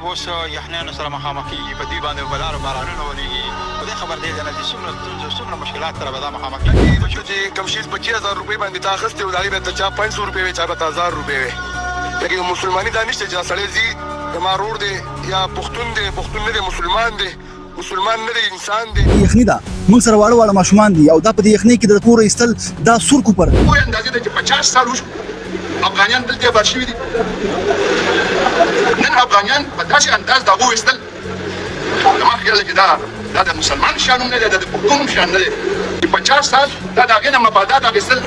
به اوس یخنیانو سره مخامخ کېږي، په دوی باندې به لارو بارانونه ولېږي. په دې خبر دی نه چې څومره مشکلات سره به دا مخامخ کېږي. چې کوم شیز په 2000 روپۍ باندې تا اخیستی و د هغې به چا 500 روپۍ وې چا به 1000 روپۍ وې. لکه مسلماني دا نشته چې دا سړی ځي زما ورور دی یا پښتون دی، پښتون نه دی مسلمان دی، مسلمان نه دی انسان دی. یخني ده موږ سره واړه واړه ماشومان دي او دا په دې یخنۍ کې د کور ایستل دا سور کوپر وایي اندازې ده چې 50 سال وشو افغانیان دلته بار شوي دي. نن افغانیان په داسې انداز د هغو ایستل زما خیال دی چې دا د مسلمان شان هم نه دی، دا د پښتون شان نه دی. 50 سال دا د هغې نه مفادات اخیستل.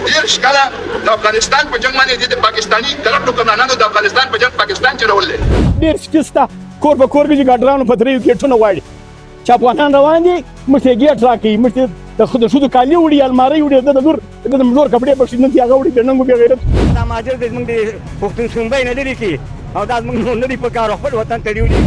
30 کاله د افغانستان په جنګ باندې د پاکستاني طرف حکمرانانو د افغانستان په جنګ پاکستان چلول دی. ډېر شکسته کور په کور کې چې ګاډرانو په دریو ګېټونه غواړي چې افغانان روان دي موږ ته یې ګېټ راکوي، موږ ته د ښځو کالي وړي، المارۍ وړي، د مزدور کپړې پکښې نن هغه وړي د ننګو بې غیرت. دا مهاجر دی زموږ د پښتون سنبی نه لرې کړي او دا زموږ نه دي په کار خپل وطن ته ډېوړي.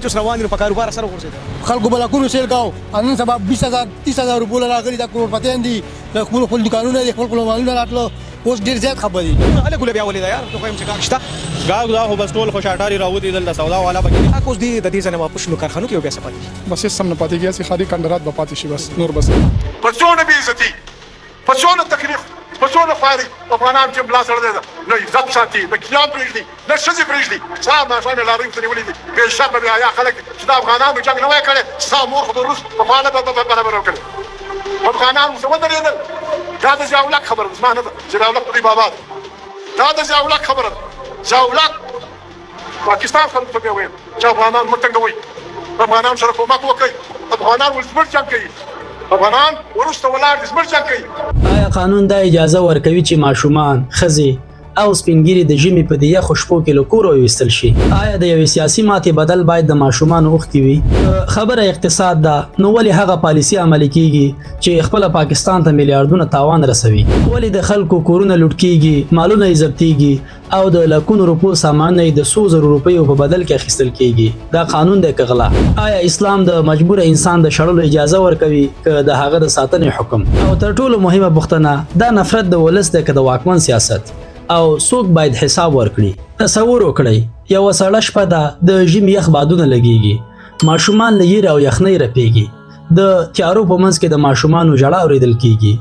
چې روان دي په کاروبار سره ورسېدل خلکو بلاکونو سیل کاو نن سبا 20000 30000 روپۍ راغلي دا کروڑپتیان دي د خپل دکانونه دي خپل مالونه راتلو اوس ډېر زیات خبرې دي. هلکو له بیا ولې دا یار ته خو چې کار شته ګاګ دا خو بس ټول خوشاټاري راوځي دلته سودا والا پکې اوس دې د دې ځنه واپس نو کارخانو کې بیا څه پاتې بس هیڅ سم نه پاتې کېږي چې خالي کندرات به پاتې شي بس نور بس په څونه بې عزتي، په څونه تکلیف، په څونه خواري افغانان چې ملا سره دی نه عزت ساتي، نه قیام پرېږدي، نه ښځې پرېږدي. ستا ماښام یې لارویو ته نیولي دي بې شرمه بې حیا خلک چې د افغانانو جنګ نه وای کړی ستا مور خو به روس پخوا نه به برابر کړی. افغانان ورسره ودرېدل. دا د ضیاءالحق خبره ده زما نه ده، ضیاءالحق دوی بابا ده. دا د ضیاءالحق خبره ده. ضیاءالحق پاکستان خلکو ته بیا ویل چې افغانان مه تنګوئ، افغانان سره کومک وکړئ، افغانان ولسمټ جنګ کوي، افغانان وروسته ولاړ دي زموږ جنګ کوي. آیا قانون دا اجازه ورکوي چې ماشومان، ښځې او سپینګیري د ژمي په دې یخو شپو کې له کوره وویستل شي؟ آیا د یوې سیاسي ماتې بدل باید د ماشومانو اوښکې وي؟ خبره اقتصاد ده نو ولې هغه پالیسي عملي کیږي چې خپله پاکستان ته میلیارډونه تاوان رسوي؟ ولې د خلکو کورونه لوټ کیږي، مالونه یې ضبطیږي او د لکونو روپو سامانونه یې د 100,000 روپیو په بدل کې اخیستل کیږي؟ دا قانون دی که غلا؟ آیا اسلام د مجبور انسان د شړلو اجازه ورکوي که د هغه د ساتنې حکم؟ او تر ټولو مهمه پوښتنه دا نفرت د ولس دی که د واکمن سیاست؟ او څوک باید حساب ورکړي؟ تصور وکړئ یوه سړه شپه ده، د ژمي یخ بادونه لګیږي، ماشومان له یېرې او یخنۍ رپېږي، د تیارو په منځ کې د ماشومانو ژړا اورېدل کیږي.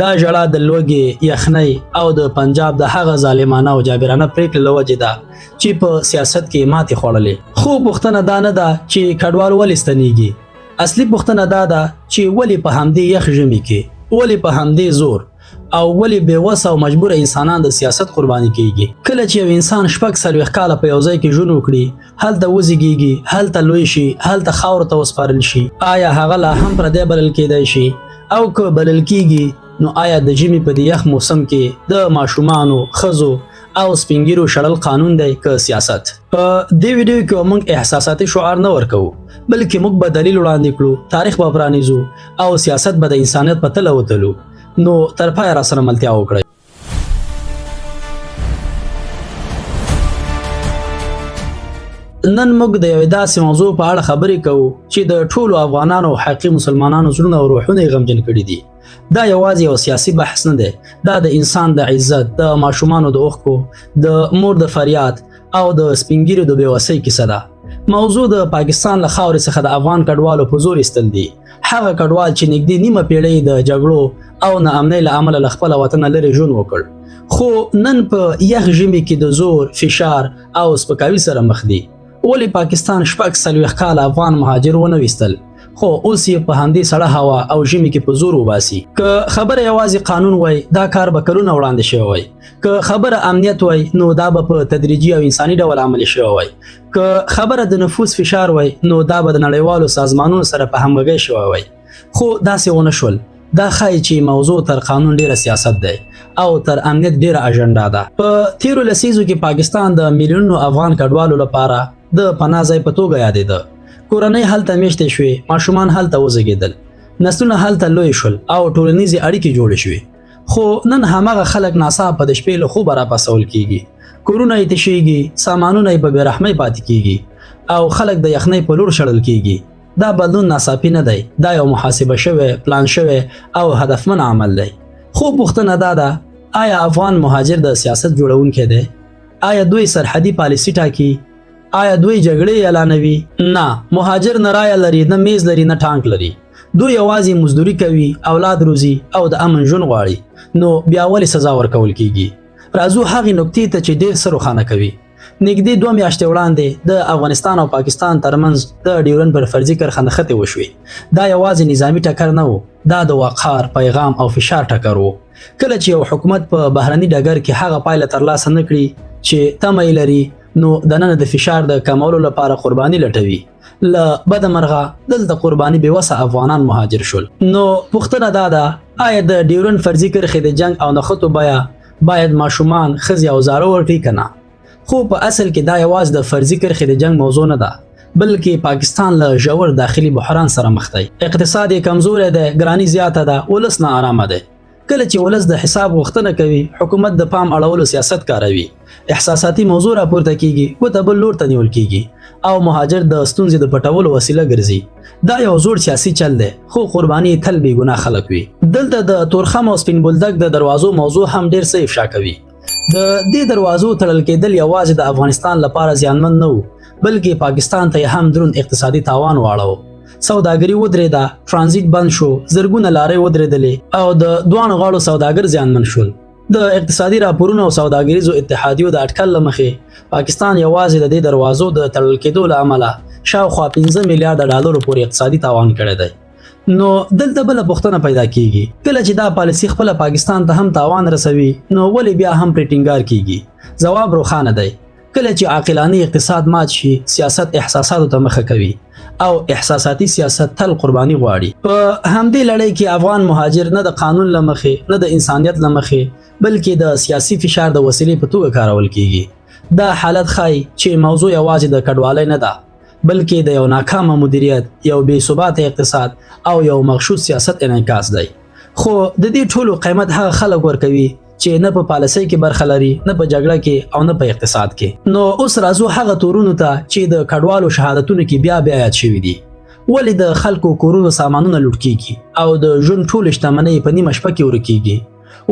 دا ژړا د لوږې، یخنۍ او د پنجاب د هغه ظالمانه او جابرانه پرېکړې له وجې ده چې په سیاست کې ماتې خوړلې. خو پوښتنه دا نه ده چې کډوال ولې ستنېږي، اصلي پوښتنه دا ده چې ولې په همدې یخ ژمي کې، ولې په همدې زور او ولې بې وسه او مجبوره انسانان د سیاست قرباني کیږي؟ کله چې یو انسان 40 کاله په یو ځای کې ژوند وکړي، هلته وزیږیږي، هلته لوی شي، هلته خاورو ته وسپارل شي، آیا هغه لا هم پردی بلل کېدی شي؟ او که بلل کیږي نو آیا د ژمي په دې یخ موسم کې د ماشومانو، ښځو او سپینګیرو شړل قانون دی که سیاست؟ په دې ویډیو کې موږ احساساتي شعار نه ورکوو بلکې موږ به دلیل وړاندې کړو، تاریخ به پرانیزو او سیاست به د انسانیت په تله وتلو. نو تر پایه را سره ملتیا وکړئ. نن موږ د یوې داسې موضوع په اړه خبرې کوو چې د ټولو افغانانو او حقیقي مسلمانانو زړونه او روحونه یې غمجن کړي دي. دا یوازې یو سیاسي بحث نه دی، دا د انسان د عزت، د ماشومانو د اوښکو، د مور د فریاد او د سپینګیرو د بېوسۍ کیسه ده. موضوع د پاکستان له خاورې څخه د افغان کډوالو په زور ایستل دي. هغه کډوال چې نږدې نیمه پیړۍ د جګړو او ناامنۍ له امله له خپله وطنه لرې ژوند وکړ، خو نن په یخ ژمي کې د زور، فشار او سپکاوي سره مخ دي. ولې پاکستان 40 کاله افغان مهاجر ونه ویستل خو اوس یې په همدې سړه هوا او ژمي کې په زور وباسي؟ که خبره یوازې قانون وای دا کار به کلونه وړاندې شوی وای، که خبره امنیت وای نو دا به په تدریجي او انساني ډول عملي شوی وای، که خبره د نفوس فشار وای نو دا به د نړیوالو سازمانونو سره په همغږۍ شوی وای. خو داسې ونه شول. دا ښایي چې موضوع تر قانون ډیره سیاست دی او تر امنیت ډیره اجنډا ده. په تیرو لسیزو کې پاکستان د میلیونونو افغان کډوالو لپاره د پناه ځای په توګه یادېده. کورنۍ هلته میشتې شوې، ماشومان هلته وزېږېدل، نسلونه هلته لوی شول او ټولنیزې اړیکې جوړې شوې. خو نن هماغه خلک ناڅاپه د شپې له خوبه راپاڅول کېږي، کورونه یې تشېږي، سامانونه یې په بېرحمۍ پاتې کېږي، او خلک د یخنۍ په لور شړل کیږي. دا بدلون ناڅاپي نه دی، دا یو محاسبه شوی، پلان شوی او هدفمن عمل دی. خو پوښتنه دا ده، آیا افغان مهاجر د سیاست جوړونکی دی؟ آیا دوی سرحدي پالیسي ټاکي؟ آیا دوی جګړې اعلانوي؟ نه، مهاجر نه رایه لري، نه میز لري، نه ټانک لري. دوی یوازې مزدوري کوي، اولاد روزي او د امن ژوند غواړي. نو بیا ولې سزا ورکول کیږي؟ راځو هغې نکتې ته چې ډېر څه روښانه کوي. نږدې 2 میاشتې وړاندې د افغانستان او پاکستان ترمنځ د ډیورن پر فرضي کرښه نښتې وشوې. دا یوازې نظامي ټکر نه و، دا د وقار، پیغام او فشار ټکر و. کله چې یو حکومت په بهرني ډګر کې هغه پایله ترلاسه نه کړي چې تمه یې لري، نو دننه د فشار د کمولو لپاره قرباني لټوي. له بده مرغه دلته قرباني بېوسه افغانان مهاجر شول. نو پوښتنه دا ده، آیا د ډیورن فرضي کرښې د جنګ او نښتو بیه باید ماشومان، ښځې او زاړه ورکړي که نه؟ خو په اصل کې دا یوازې د فرضي کرښې د جنګ موضوع نه ده، بلکې پاکستان له ژور داخلي بحران سره مخ دی. اقتصاد یې کمزوری دی، ګراني زیاته ده، ولس نه آرامه دی. کله چې ولس د حساب غوښتنه کوي، حکومت د پام اړولو سیاست کاروي، احساساتي موضوع راپورته کیږي، ګوته بل لور ته نیول کیږي او مهاجر د ستونزې د پټولو وسیله ګرځي. دا یو زوړ سیاسي چل دی، خو قرباني تل بې ګناه خلک وي. دلته د تورخم او سپین بولدک د دروازو موضوع هم ډېر څه افشا کوي. د دې دروازو تړل کېدل یوازې د افغانستان لپاره زیانمن نه و، بلکې پاکستان ته هم دروند اقتصادي تاوان واړو. سوداګري ودرېده، ترانزیت بند شو، زرګونه لارې ودرېدلې او د دواړو غاړو سوداګر زیانمن شول. د اقتصادي راپورونو او سوداګریزو اتحادیو د اټکل له مخې پاکستان یوازې د دې دروازو د تړل کېدو له امله شاوخوا 15 میلیارډ ډالرو پورې اقتصادي تاوان کړی دی. نو دلته بله پوښتنه پیدا کیږي، کله چې دا پالیسي خپله پاکستان ته هم تاوان رسوي، نو ولې بیا هم پرې ټینګار کیږي؟ ځواب روښانه دی. کله چې عاقلانه اقتصاد مات شي، سیاست احساساتو ته مخه کوي او احساساتي سیاست تل قرباني غواړي. په همدې لړۍ کې افغان مهاجر نه د قانون له مخې، نه د انسانیت له مخې، بلکې د سیاسي فشار د وسیلې په توګه کارول کیږي. دا حالت ښایي چې موضوع یوازې د کډوالۍ نه ده، بلکې د یو ناکامه مدیریت، یو بې ثباته اقتصاد او یو مغشوش سیاست انعکاس دی. خو د دې ټولو قیمت هغه خلک ورکوي چې نه په پالیسۍ کې برخه لري، نه په جګړه کې او نه په اقتصاد کې. نو اوس راځو هغه تورونو ته چې د کډوالو شهادتونو کې بیا بیا یاد شوي دي. ولې د خلکو کورونو سامانونه لوټ کیږي او د ژوند ټولې شتمنۍ په نیمه شپه کې ورکیږي؟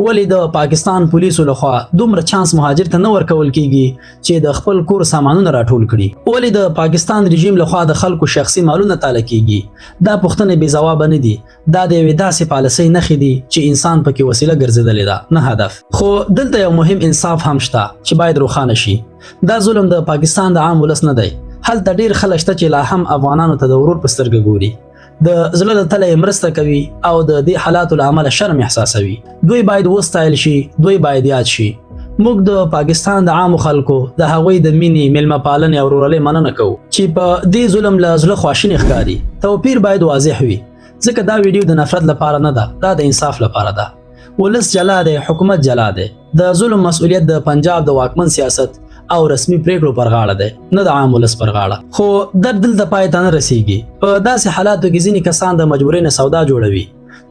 ولې د پاکستان پولیسو لخوا دومره چانس مهاجر ته نه ورکول کیږي چې د خپل کور سامانونه راټول کړي؟ ولې د پاکستان رژیم لخوا د خلکو شخصي مالونه تاله کیږي؟ دا پوښتنې بې ځوابه نه دي. دا د یوې داسې پالیسۍ نښې دي چې انسان پکې وسیله ګرځېدلې ده، نه هدف. خو دلته یو مهم انصاف هم شته چې باید روښانه شي. دا ظلم د پاکستان د عام ولس نه دی. هلته ډېر خلک شته چې لا هم افغانانو ته د ورور په سترګه ګوري، د زړه له تله یې مرسته کوي او د دې حالاتو له امله شرم احساسوي. دوی باید وستایل شي، دوی باید یاد شي. موږ د پاکستان د عامو خلکو د هغوی د مینې، میلمه پالنې او ورورولۍ مننه کوو چې په دې ظلم له زړه خواشینې ښکاري. توپیر باید واضح وي، ځکه دا ویډیو د نفرت لپاره نه ده، دا د انصاف لپاره ده. ولس جلا دی، حکومت جلا دی. د ظلم مسؤلیت د پنجاب د واکمن سیاست او رسمي پریکړو پر غاړه دی، نه د عام ولس پر غاړه. خو درد دلته پای ته نه رسیږي. په داسې حالاتو کې ځینې کسان د مجبورۍ نه سودا جوړوي.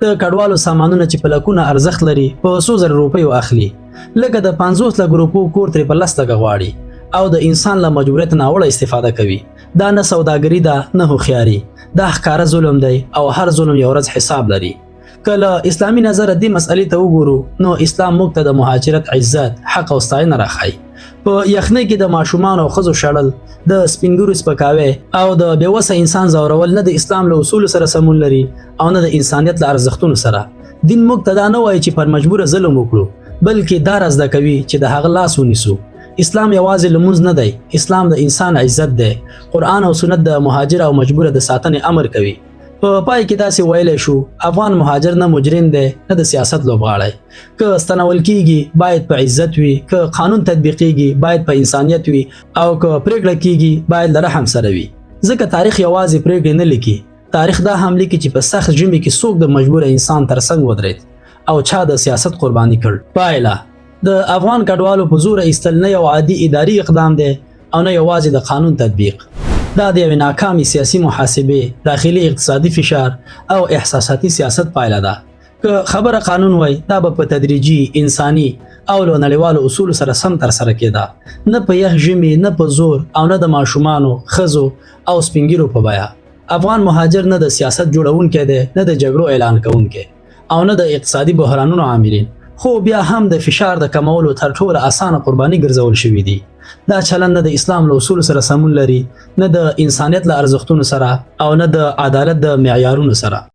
د کډوالو سامانونه چې په لکونه ارزښت لري په 100,000 روپیو اخلي، لکه د 50 لک روپو کور ترې په 10 لکه غواړي او د انسان له مجبوریت ناوړه استفاده کوي. دا نه سوداګري ده، نه هوښیاري. دا ښکاره ظلم دی او هر ظلم یو ورځ حساب لري. کله اسلامي نظر دې مسئلې ته وګورو، نو اسلام موږ ته د مهاجرت عزت، حق او ستاینه راښایي. په یخنۍ کې د ماشومانو او ښځو شړل، د سپینګرو سپکاوی او د بېوسه انسان ځورول نه د اسلام له اصولو سره سمون لري او نه د انسانیت له ارزښتونو سره. دین موږ ته دا نه وایي چې پر مجبوره ظلم وکړو، بلکې دا را زده کوي چې د هغه لاس ونیسو. اسلام یوازې لمونځ نه دی، اسلام د انسان عزت دی. قرآن او سنت د مهاجر او مجبوره د ساتنې امر کوي. په پای کې داسې ویلی شو، افغان مهاجر نه مجرم دی، نه د سیاست لوبغاړی. که ستنول کیږي باید په عزت وي، که قانون تطبیقیږي باید په انسانیت وي، او که پریکړه کیږي باید له رحم سره وي. ځکه تاریخ یوازې پریکړې نه لیکي، تاریخ دا هم لیکي چې په سخت ژمي کې څوک د مجبور انسان ترڅنګ ودرېد او چا د سیاست قرباني کړ. پایله د افغان کډوالو په زور ایستل نه یو عادي اداري اقدام دی او نه یوازې د قانون تطبیق. دا د یوې ناکامې سیاسي محاسبې، داخلي اقتصادي فشار او احساساتي سیاست پایله ده. که خبره قانون وای دا به په تدریجي انساني او له نړیوالو اصول سره سم تر سره کېده، نه په یخ ژمي، نه په زور او نه د ماشومانو، ښځو او سپینګیرو په بیه. افغان مهاجر نه د سیاست جوړونکی دی، نه د جګړو اعلان کوونکی او نه د اقتصادي بحرانونو عاملین، خو بیا هم د فشار د کمولو تر ټوله اسانه قرباني ګرځول شوي دي. دا چلند نه د اسلام له اصولو سره سمون لري، نه د انسانیت له ارزښتونو سره او نه د عدالت د معیارونو سره.